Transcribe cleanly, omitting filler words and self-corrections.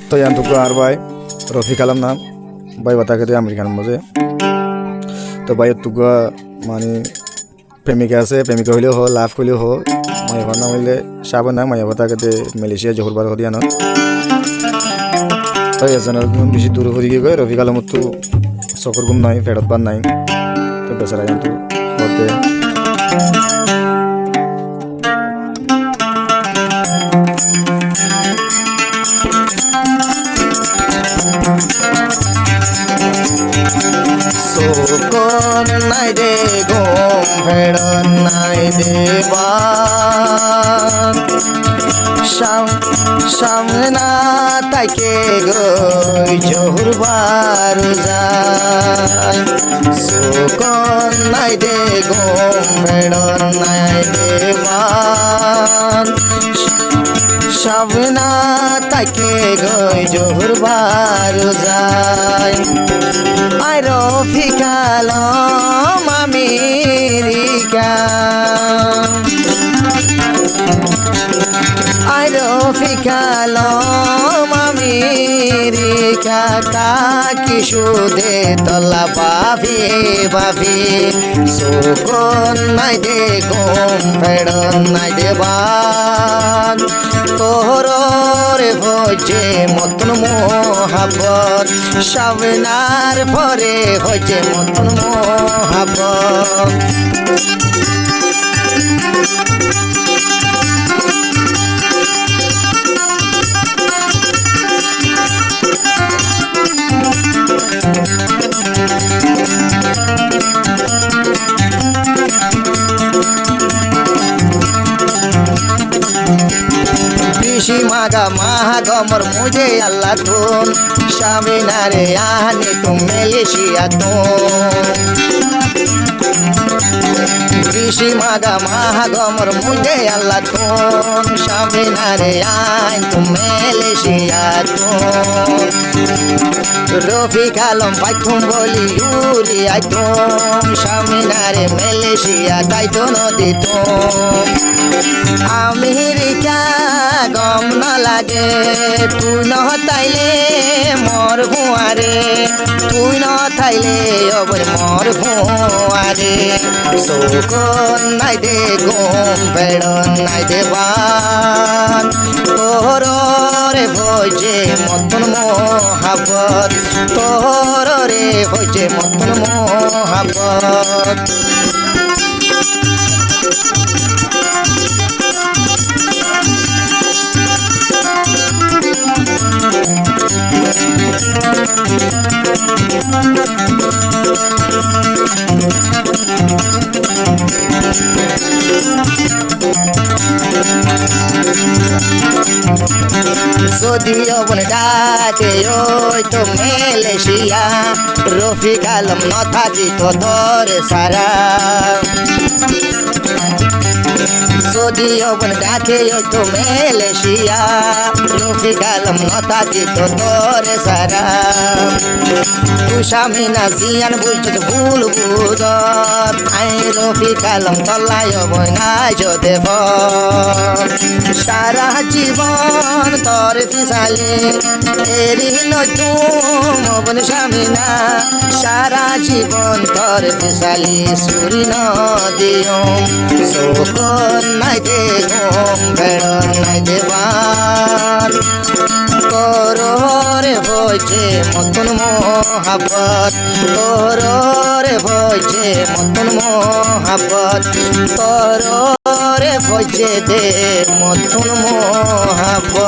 তো ইয়ান তুকো আর ভাই রফিক আলম নাম ভাই বাতাকে দিয়ে আমেরিকান মজে তো ভাই তুকো মানে প্রেমিকা আছে প্রেমিকা হইলেও হো লাভ করলেও হো মায়া ভার নাম হইলে সাব নাম মায়া বাতাকে দিয়ে মালয়েশিয়া জহরবার হরিয়ানা তো এজনের বেশি দূর হয়ে গিয়ে রফিক আলমত তো চকর ঘুম নাই ফেরত বার নাই তো বেচারা ইয়ান তো হতে সুকন নাই দে ঘুম ফেরত নাই দেবার সামনা তাকে গই জোহরবার যায় সুকন নাই দে ঘুম ফেরত নাই দেবার সামনা তাকে গই জোহরবার যায় I Rafiq Alam America I Rafiq Alam America তাকি সুদে তলা পাবি পাবি সুকন নাই দে ঘুম ফেরত নাই দেবান তোর রে ভজে মতন মোহাবত সাবনার পরে ভজে মতন মোহাবত মাগা মাহাগমর মুঝে আল্লাহ তুম সামিনারে আহানি তুম মেলেশিয়া তুম ঋষি মাগা মাহাগমর মুঝে আল্লাহ তুম সামিনারে আইন তুম মেলেশিয়া তুম রফিক আলম পাইতুম বলি ইউরি আইতুম সামিনারে মেলেশিয়া তাইতো নদী তুম আমেরিকা গম না লাগে তুই ন তাইলে মর ভুয়ারে তুই ন থাইলে অবর মর ভুয়ারে সুকন নাই দে ঘুম ফেরত নাই দেবান তোর রে ভজে মতন মোহাবত তোর রে ভজে মতন মোহাবত যদিও বনে ডাকে ওই তো মেলেশিয়া রফিক আলম নথা দিত তোর সারা যদিও বনে ডাকে ওই তো মেলেশিয়া রফিক আলম নথা দিত তোর সারা তুষামিনা জিয়ান বুঝত ভুল বুঝত আই রফিক আলম তল্লায় বইনায় দেব সারা জীবন তোর পিছালে এরি নতুন বন সামিনা সারা জীবন তোর পিছালে সুরি নদিও সুকন নাই দে ঘুম ফেরত নাই দেবান তোর রে ভজে মতন মোহাবত তোর রে ভজে মতন মোহাবত তোর রে ভজে দে মতন মোহাবত